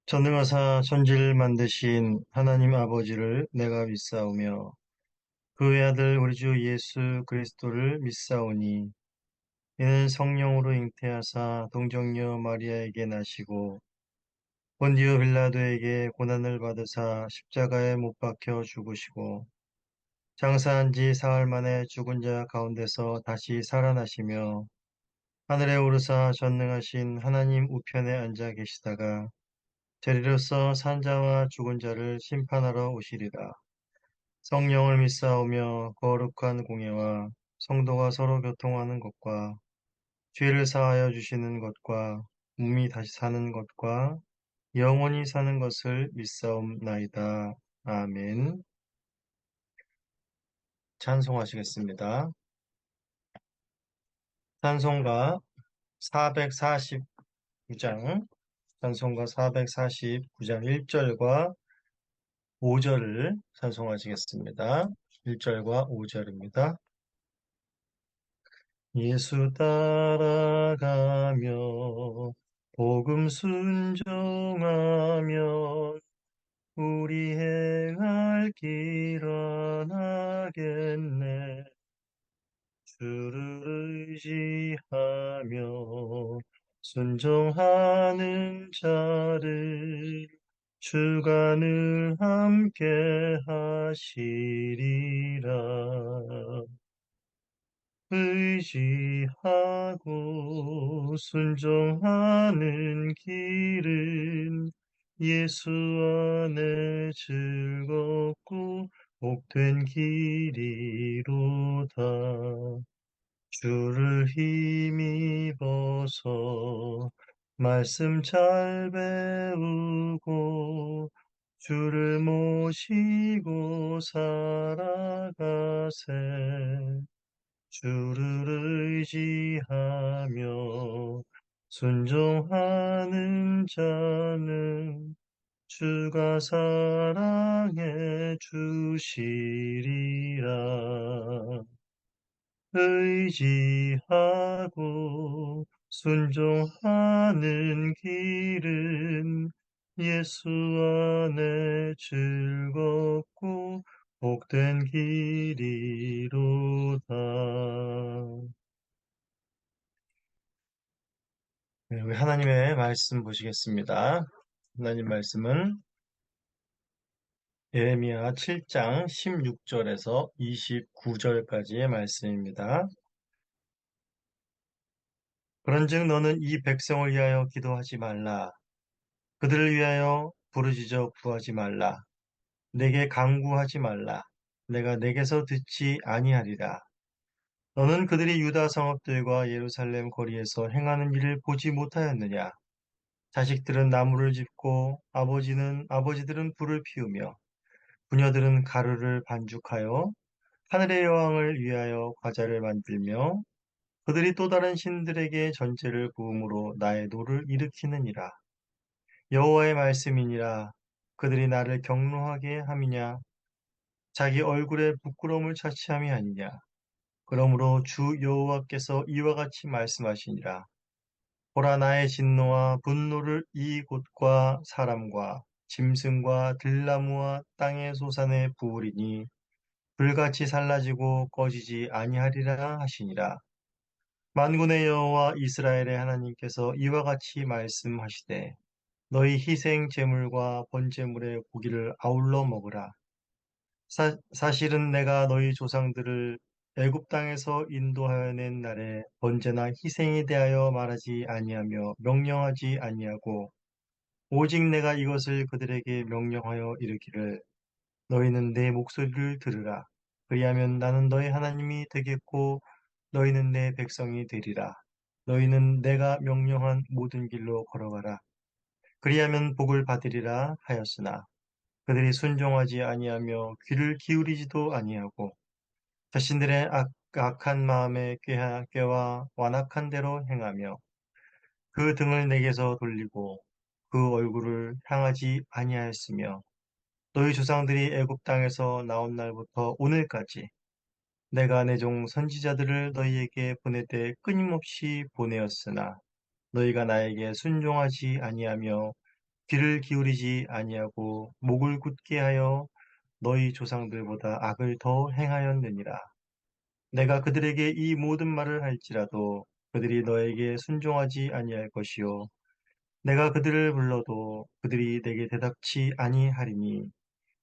전능하사 천지를 만드신 하나님 아버지를 내가 믿사오며 그의 아들 우리 주 예수 그리스도를 믿사오니 이는 성령으로 잉태하사 동정녀 마리아에게 나시고 본디오 빌라도에게 고난을 받으사 십자가에 못 박혀 죽으시고 장사한 지 사흘 만에 죽은 자 가운데서 다시 살아나시며 하늘에 오르사 전능하신 하나님 우편에 앉아 계시다가 저리로서 산자와 죽은 자를 심판하러 오시리라. 성령을 믿사오며 거룩한 공예와 성도가 서로 교통하는 것과 죄를 사하여 주시는 것과 몸이 다시 사는 것과 영원히 사는 것을 믿사옵나이다. 아멘. 찬송하시겠습니다. 찬송가 449장, 찬송가 449장 1절과 5절을 찬송하시겠습니다. 1절과 5절입니다. 예수 따라가며 복음 순종하면 우리 행할 길 하나겠네. 주를 의지하며 순종하는 자를 주가 늘 함께 하시리라. 의지하고 순종하는 길은 예수 안에 즐겁고 복된 길이로다. 주를 힘입어서 말씀 잘 배우고 주를 모시고 살아가세. 주를 의지하며 순종하는 자는 주가 사랑해 주시리라. 의지하고 순종하는 길은 예수 안에 즐겁고 복된 길이로다. 네, 우리 하나님의 말씀 보시겠습니다. 하나님 말씀은 예레미야 7장 16절에서 29절까지의 말씀입니다. 그런즉 너는 이 백성을 위하여 기도하지 말라. 그들을 위하여 부르짖어 구하지 말라. 내게 간구하지 말라. 내가 내게서 듣지 아니하리라. 너는 그들이 유다 성읍들과 예루살렘 거리에서 행하는 일을 보지 못하였느냐? 자식들은 나무를 짚고 아버지들은 불을 피우며 부녀들은 가루를 반죽하여 하늘의 여왕을 위하여 과자를 만들며 그들이 또 다른 신들에게 전제를 부음으로 나의 노를 일으키느니라. 여호와의 말씀이니라. 그들이 나를 경노하게 함이냐? 자기 얼굴에 부끄러움을 차치함이 아니냐? 그러므로 주 여호와께서 이와 같이 말씀하시니라. 보라, 나의 진노와 분노를 이 곳과 사람과 짐승과 들나무와 땅의 소산에 부으리니 불같이 살라지고 꺼지지 아니하리라 하시니라. 만군의 여호와 이스라엘의 하나님께서 이와 같이 말씀하시되 너희 희생 제물과 번제물의 고기를 아울러 먹으라. 사실은 내가 너희 조상들을 애굽 땅에서 인도하여 낸 날에 번제나 희생에 대하여 말하지 아니하며 명령하지 아니하고 오직 내가 이것을 그들에게 명령하여 이르기를 너희는 내 목소리를 들으라. 그리하면 나는 너희 하나님이 되겠고 너희는 내 백성이 되리라. 너희는 내가 명령한 모든 길로 걸어가라. 그리하면 복을 받으리라 하였으나 그들이 순종하지 아니하며 귀를 기울이지도 아니하고 자신들의 악한 마음에 꾀와 완악한 대로 행하며 그 등을 내게서 돌리고 그 얼굴을 향하지 아니하였으며 너희 조상들이 애굽 땅에서 나온 날부터 오늘까지 내가 내 종 선지자들을 너희에게 보내되 끊임없이 보내었으나 너희가 나에게 순종하지 아니하며 귀를 기울이지 아니하고 목을 굳게 하여 너희 조상들보다 악을 더 행하였느니라. 내가 그들에게 이 모든 말을 할지라도 그들이 너에게 순종하지 아니할 것이요 내가 그들을 불러도 그들이 내게 대답치 아니하리니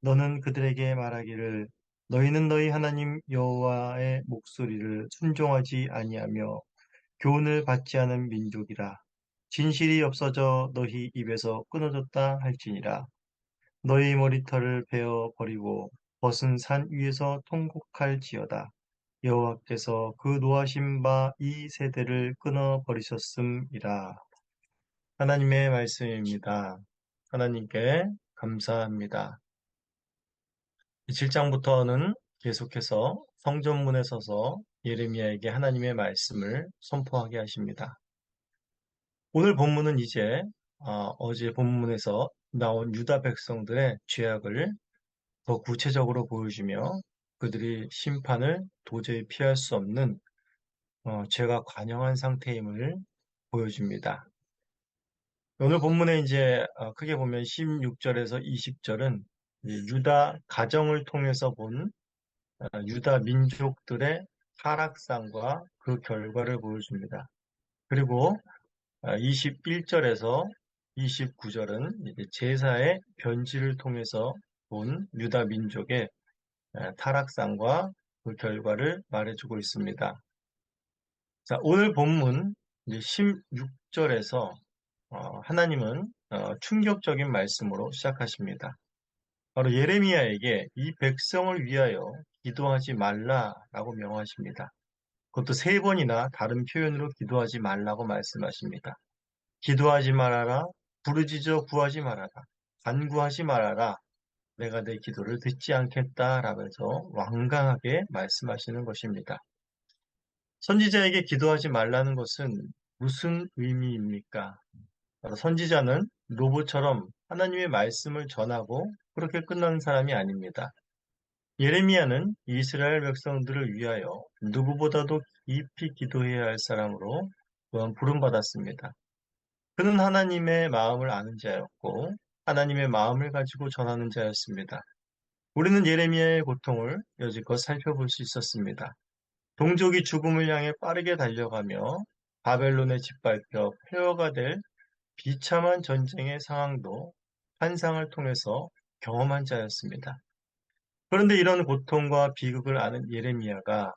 너는 그들에게 말하기를 너희는 너희 하나님 여호와의 목소리를 순종하지 아니하며 교훈을 받지 않은 민족이라 진실이 없어져 너희 입에서 끊어졌다 할지니라 너희 머리털을 베어 버리고 벗은 산 위에서 통곡할지어다 여호와께서 그 노하신 바 이 세대를 끊어 버리셨음이라. 하나님의 말씀입니다. 하나님께 감사합니다. 7장부터는 계속해서 성전문에 서서 예레미야에게 하나님의 말씀을 선포하게 하십니다. 오늘 본문은 이제 어제 본문에서 나온 유다 백성들의 죄악을 더 구체적으로 보여주며 그들이 심판을 도저히 피할 수 없는 죄가 관영한 상태임을 보여줍니다. 오늘 본문에 이제 크게 보면 16절에서 20절은 유다 가정을 통해서 본 유다 민족들의 타락상과 그 결과를 보여줍니다. 그리고 21절에서 29절은 제사의 변질을 통해서 본 유다 민족의 타락상과 그 결과를 말해주고 있습니다. 자, 오늘 본문 16절에서 하나님은 충격적인 말씀으로 시작하십니다. 바로 예레미야에게 이 백성을 위하여 기도하지 말라라고 명하십니다. 그것도 세 번이나 다른 표현으로 기도하지 말라고 말씀하십니다. 기도하지 말아라, 부르짖어 구하지 말아라, 간구하지 말아라, 내가 내 기도를 듣지 않겠다라면서 완강하게 말씀하시는 것입니다. 선지자에게 기도하지 말라는 것은 무슨 의미입니까? 바로 선지자는 로봇처럼 하나님의 말씀을 전하고 그렇게 끝나는 사람이 아닙니다. 예레미야는 이스라엘 백성들을 위하여 누구보다도 깊이 기도해야 할 사람으로 또한 부름받았습니다. 그는 하나님의 마음을 아는 자였고 하나님의 마음을 가지고 전하는 자였습니다. 우리는 예레미야의 고통을 여지껏 살펴볼 수 있었습니다. 동족이 죽음을 향해 빠르게 달려가며 바벨론에 짓밟혀 폐허가 될 비참한 전쟁의 상황도 환상을 통해서 경험한 자였습니다. 그런데 이런 고통과 비극을 아는 예레미야가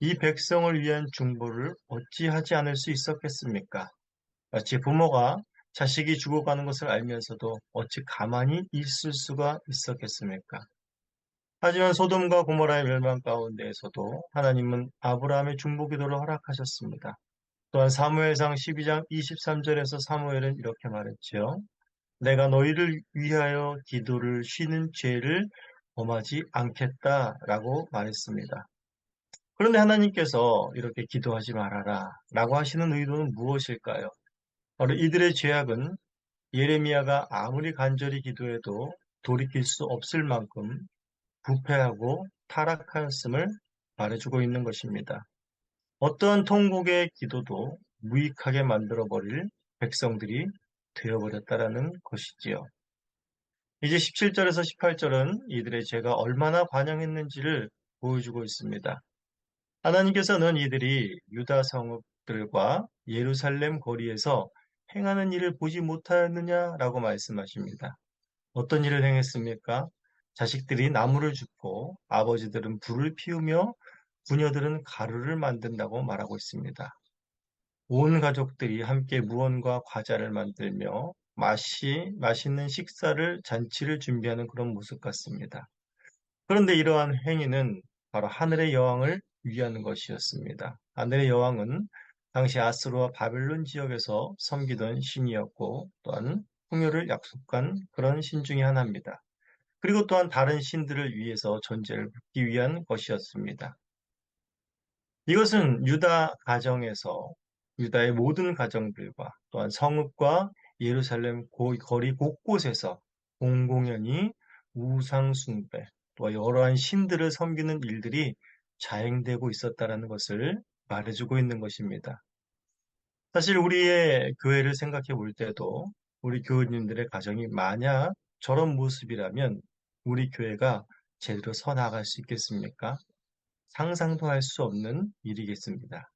이 백성을 위한 중보를 어찌하지 않을 수 있었겠습니까? 마치 부모가 자식이 죽어가는 것을 알면서도 어찌 가만히 있을 수가 있었겠습니까? 하지만 소돔과 고모라의 멸망 가운데에서도 하나님은 아브라함의 중보 기도를 허락하셨습니다. 또한 사무엘상 12장 23절에서 사무엘은 이렇게 말했지요. 내가 너희를 위하여 기도를 쉬는 죄를 범하지 않겠다라고 말했습니다. 그런데 하나님께서 이렇게 기도하지 말아라 라고 하시는 의도는 무엇일까요? 바로 이들의 죄악은 예레미야가 아무리 간절히 기도해도 돌이킬 수 없을 만큼 부패하고 타락하였음을 말해주고 있는 것입니다. 어떠한 통곡의 기도도 무익하게 만들어버릴 백성들이 되어버렸다라는 것이지요. 이제 17절에서 18절은 이들의 죄가 얼마나 관영했는지를 보여주고 있습니다. 하나님께서는 이들이 유다 성읍들과 예루살렘 거리에서 행하는 일을 보지 못하였느냐라고 말씀하십니다. 어떤 일을 행했습니까? 자식들이 나무를 줍고 아버지들은 불을 피우며 부녀들은 가루를 만든다고 말하고 있습니다. 온 가족들이 함께 무언가 과자를 만들며 맛있는 식사를, 잔치를 준비하는 그런 모습 같습니다. 그런데 이러한 행위는 바로 하늘의 여왕을 위한 것이었습니다. 하늘의 여왕은 당시 아스루와 바벨론 지역에서 섬기던 신이었고 또한 풍요를 약속한 그런 신 중의 하나입니다. 그리고 또한 다른 신들을 위해서 존재를 붙기 위한 것이었습니다. 이것은 유다 가정에서 유다의 모든 가정들과 또한 성읍과 예루살렘 거리 곳곳에서 공공연히 우상 숭배, 또 여러한 신들을 섬기는 일들이 자행되고 있었다는 것을 말해주고 있는 것입니다. 사실 우리의 교회를 생각해 볼 때도 우리 교우님들의 가정이 만약 저런 모습이라면 우리 교회가 제대로 서 나갈 수 있겠습니까? 상상도 할 수 없는 일이겠습니다.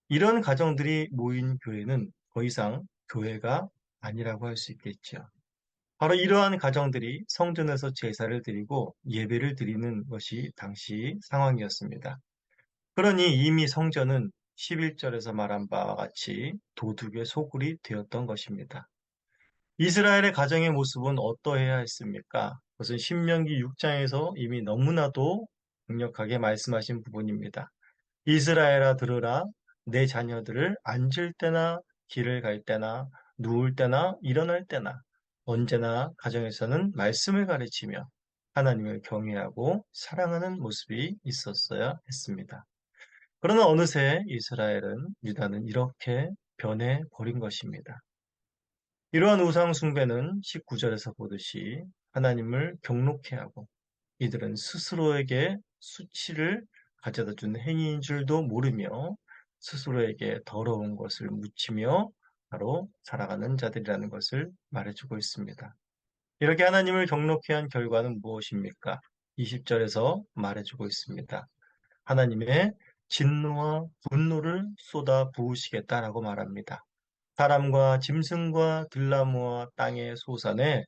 이런 가정들이 모인 교회는 더 이상 교회가 아니라고 할 수 있겠죠. 바로 이러한 가정들이 성전에서 제사를 드리고 예배를 드리는 것이 당시 상황이었습니다. 그러니 이미 성전은 11절에서 말한 바와 같이 도둑의 소굴이 되었던 것입니다. 이스라엘의 가정의 모습은 어떠해야 했습니까? 그것은 신명기 6장에서 이미 너무나도 강력하게 말씀하신 부분입니다. 이스라엘아 들으라 내 자녀들을 앉을 때나 길을 갈 때나 누울 때나 일어날 때나 언제나 가정에서는 말씀을 가르치며 하나님을 경외하고 사랑하는 모습이 있었어야 했습니다. 그러나 어느새 이스라엘은 유다는 이렇게 변해 버린 것입니다. 이러한 우상 숭배는 19절에서 보듯이 하나님을 경록해 하고 이들은 스스로에게 수치를 가져다 준 행위인 줄도 모르며 스스로에게 더러운 것을 묻히며 바로 살아가는 자들이라는 것을 말해주고 있습니다. 이렇게 하나님을 경록해 한 결과는 무엇입니까? 20절에서 말해주고 있습니다. 하나님의 진노와 분노를 쏟아 부으시겠다라고 말합니다. 사람과 짐승과 들나무와 땅의 소산에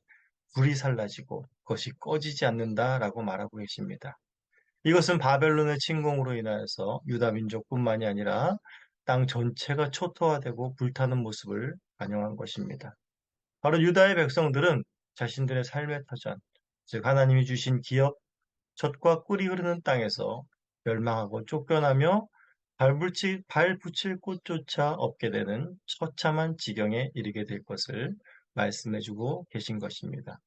불이 살라지고 그것이 꺼지지 않는다라고 말하고 계십니다. 이것은 바벨론의 침공으로 인하여서 유다 민족뿐만이 아니라 땅 전체가 초토화되고 불타는 모습을 반영한 것입니다. 바로 유다의 백성들은 자신들의 삶의 터전, 즉 하나님이 주신 기업, 젖과 꿀이 흐르는 땅에서 멸망하고 쫓겨나며 발붙일 곳조차 없게 되는 처참한 지경에 이르게 될 것을 말씀해주고 계신 것입니다.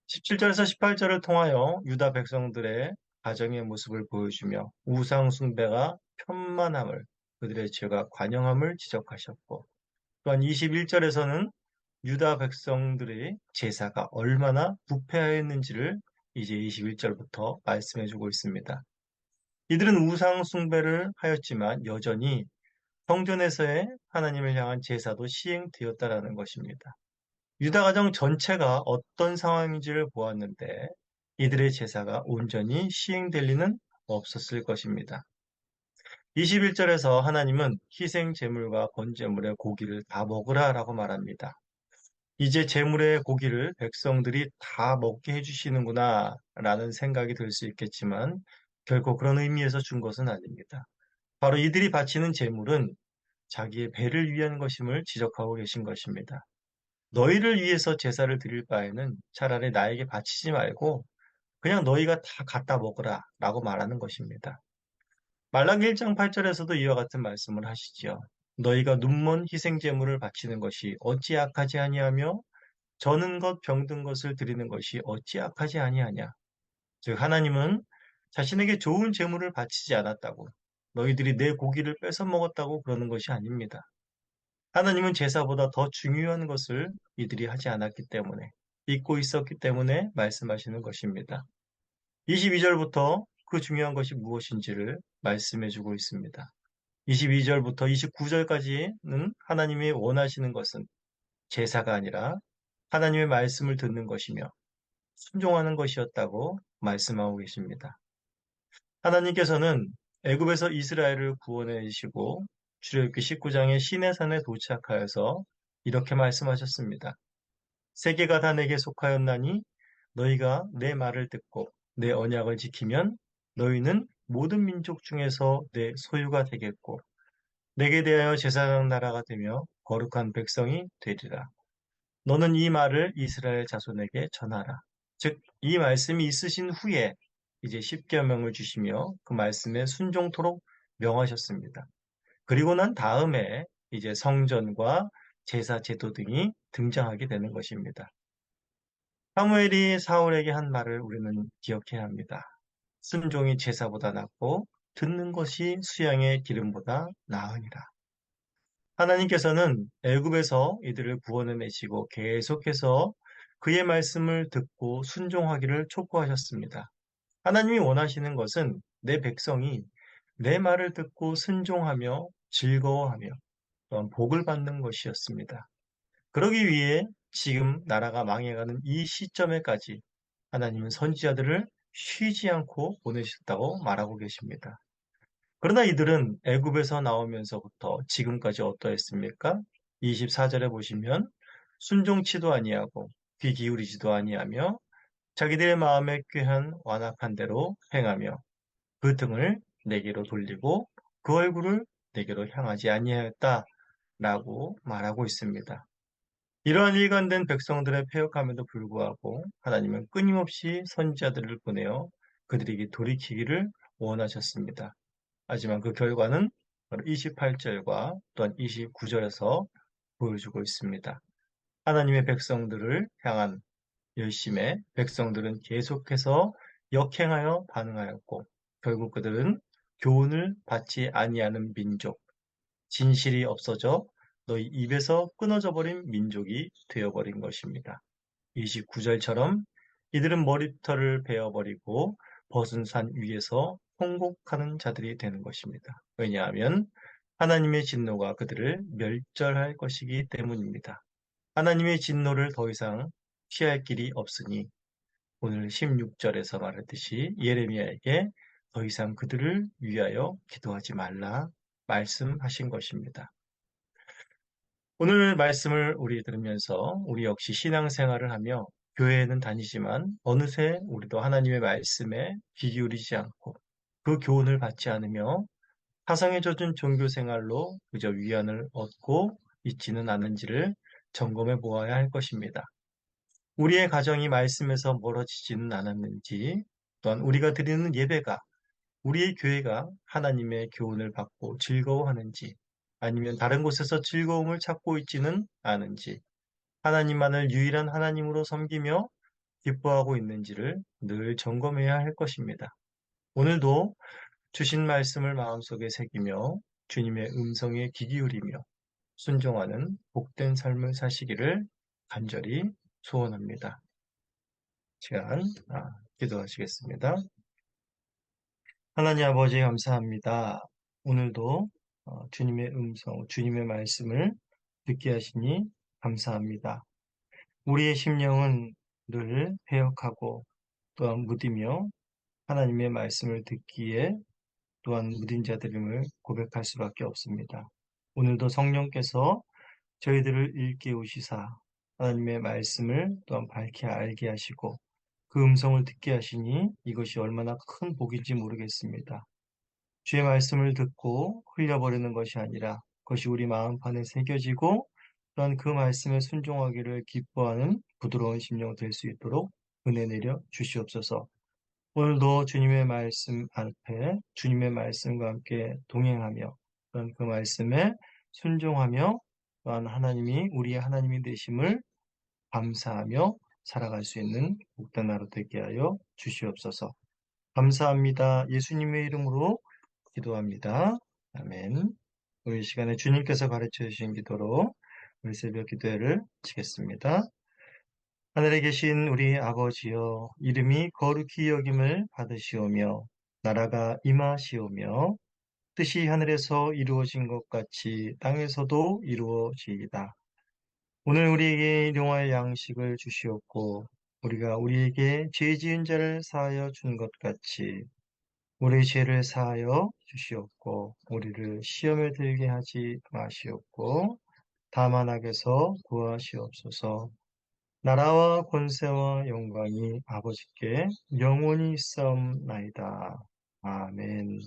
17절에서 18절을 통하여 유다 백성들의 가정의 모습을 보여주며 우상 숭배가 편만함을 그들의 죄가 관영함을 지적하셨고 또한 21절에서는 유다 백성들의 제사가 얼마나 부패하였는지를 이제 21절부터 말씀해주고 있습니다. 이들은 우상 숭배를 하였지만 여전히 성전에서의 하나님을 향한 제사도 시행되었다라는 것입니다. 유다 가정 전체가 어떤 상황인지를 보았는데 이들의 제사가 온전히 시행될 리는 없었을 것입니다. 21절에서 하나님은 희생 제물과 번제물의 고기를 다 먹으라라고 말합니다. 이제 제물의 고기를 백성들이 다 먹게 해주시는구나 라는 생각이 들 수 있겠지만 결코 그런 의미에서 준 것은 아닙니다. 바로 이들이 바치는 제물은 자기의 배를 위한 것임을 지적하고 계신 것입니다. 너희를 위해서 제사를 드릴 바에는 차라리 나에게 바치지 말고 그냥 너희가 다 갖다 먹으라 라고 말하는 것입니다. 말라기 1장 8절에서도 이와 같은 말씀을 하시지요. 너희가 눈먼 희생 제물을 바치는 것이 어찌 악하지 아니하며 저는 것 병든 것을 드리는 것이 어찌 악하지 아니하냐. 즉 하나님은 자신에게 좋은 제물을 바치지 않았다고 너희들이 내 고기를 뺏어 먹었다고 그러는 것이 아닙니다. 하나님은 제사보다 더 중요한 것을 이들이 하지 않았기 때문에 잊고 있었기 때문에 말씀하시는 것입니다. 22절부터 그 중요한 것이 무엇인지를 말씀해 주고 있습니다. 22절부터 29절까지는 하나님이 원하시는 것은 제사가 아니라 하나님의 말씀을 듣는 것이며 순종하는 것이었다고 말씀하고 계십니다. 하나님께서는 애굽에서 이스라엘을 구원해 주시고 출애굽기 19장의 시내산에 도착하여서 이렇게 말씀하셨습니다. 세계가 다 내게 속하였나니 너희가 내 말을 듣고 내 언약을 지키면 너희는 모든 민족 중에서 내 소유가 되겠고 내게 대하여 제사장 나라가 되며 거룩한 백성이 되리라. 너는 이 말을 이스라엘 자손에게 전하라. 즉, 이 말씀이 있으신 후에 이제 십계명을 주시며 그 말씀에 순종토록 명하셨습니다. 그리고 난 다음에 이제 성전과 제사 제도 등이 등장하게 되는 것입니다. 사무엘이 사울에게 한 말을 우리는 기억해야 합니다. 순종이 제사보다 낫고 듣는 것이 수양의 기름보다 나으니라. 하나님께서는 애굽에서 이들을 구원해내시고 계속해서 그의 말씀을 듣고 순종하기를 촉구하셨습니다. 하나님이 원하시는 것은 내 백성이 내 말을 듣고 순종하며 즐거워하며 또한 복을 받는 것이었습니다. 그러기 위해 지금 나라가 망해가는 이 시점에까지 하나님은 선지자들을 쉬지 않고 보내셨다고 말하고 계십니다. 그러나 이들은 애굽에서 나오면서부터 지금까지 어떠했습니까? 24절에 보시면 순종치도 아니하고 귀 기울이지도 아니하며 자기들의 마음에 꾀한 완악한 대로 행하며 그 등을 내게로 돌리고 그 얼굴을 내게로 향하지 아니하였다라고 말하고 있습니다. 이러한 일관된 백성들의 패역함에도 불구하고 하나님은 끊임없이 선지자들을 보내어 그들에게 돌이키기를 원하셨습니다. 하지만 그 결과는 바로 28절과 또한 29절에서 보여주고 있습니다. 하나님의 백성들을 향한 열심에 백성들은 계속해서 역행하여 반응하였고 결국 그들은 교훈을 받지 아니하는 민족, 진실이 없어져 너희 입에서 끊어져 버린 민족이 되어버린 것입니다. 29절처럼 이들은 머리털을 베어버리고 벗은 산 위에서 통곡하는 자들이 되는 것입니다. 왜냐하면 하나님의 진노가 그들을 멸절할 것이기 때문입니다. 하나님의 진노를 더 이상 피할 길이 없으니 오늘 16절에서 말했듯이 예레미야에게 더 이상 그들을 위하여 기도하지 말라 말씀하신 것입니다. 오늘 말씀을 우리 들으면서 우리 역시 신앙생활을 하며 교회에는 다니지만 어느새 우리도 하나님의 말씀에 귀 기울이지 않고 그 교훈을 받지 않으며 사상에 젖은 종교생활로 그저 위안을 얻고 있지는 않은지를 점검해 보아야 할 것입니다. 우리의 가정이 말씀에서 멀어지지는 않았는지, 또한 우리가 드리는 예배가 우리의 교회가 하나님의 교훈을 받고 즐거워하는지, 아니면 다른 곳에서 즐거움을 찾고 있지는 않은지, 하나님만을 유일한 하나님으로 섬기며 기뻐하고 있는지를 늘 점검해야 할 것입니다. 오늘도 주신 말씀을 마음속에 새기며 주님의 음성에 귀 기울이며 순종하는 복된 삶을 사시기를 간절히 소원합니다. 시간 기도하시겠습니다. 하나님 아버지 감사합니다. 오늘도 주님의 음성, 주님의 말씀을 듣게 하시니 감사합니다. 우리의 심령은 늘 패역하고 또한 무디며 하나님의 말씀을 듣기에 또한 무딘 자들임을 고백할 수밖에 없습니다. 오늘도 성령께서 저희들을 일깨우시사 하나님의 말씀을 또한 밝히 알게 하시고 그 음성을 듣게 하시니 이것이 얼마나 큰 복인지 모르겠습니다. 주의 말씀을 듣고 흘려버리는 것이 아니라 그것이 우리 마음판에 새겨지고 또한 그 말씀에 순종하기를 기뻐하는 부드러운 심령 될 수 있도록 은혜 내려 주시옵소서. 오늘도 주님의 말씀 앞에 주님의 말씀과 함께 동행하며 또한 그 말씀에 순종하며 또한 하나님이 우리의 하나님이 되심을 감사하며 살아갈 수 있는 복된 하루 되게 하여 주시옵소서. 감사합니다. 예수님의 이름으로 기도합니다. 아멘. 우리 시간에 주님께서 가르쳐 주신 기도로 우리 새벽 기도회를 마치겠습니다. 하늘에 계신 우리 아버지여, 이름이 거룩히 여김을 받으시오며 나라가 임하시오며 뜻이 하늘에서 이루어진 것 같이 땅에서도 이루어지이다. 오늘 우리에게 일용할 양식을 주시옵고 우리가 우리에게 죄 지은 자를 사하여 준 것 같이 우리 죄를 사하여 주시옵고 우리를 시험에 들게 하지 마시옵고 다만 악에서 구하시옵소서. 나라와 권세와 영광이 아버지께 영원히 있사옵나이다. 아멘.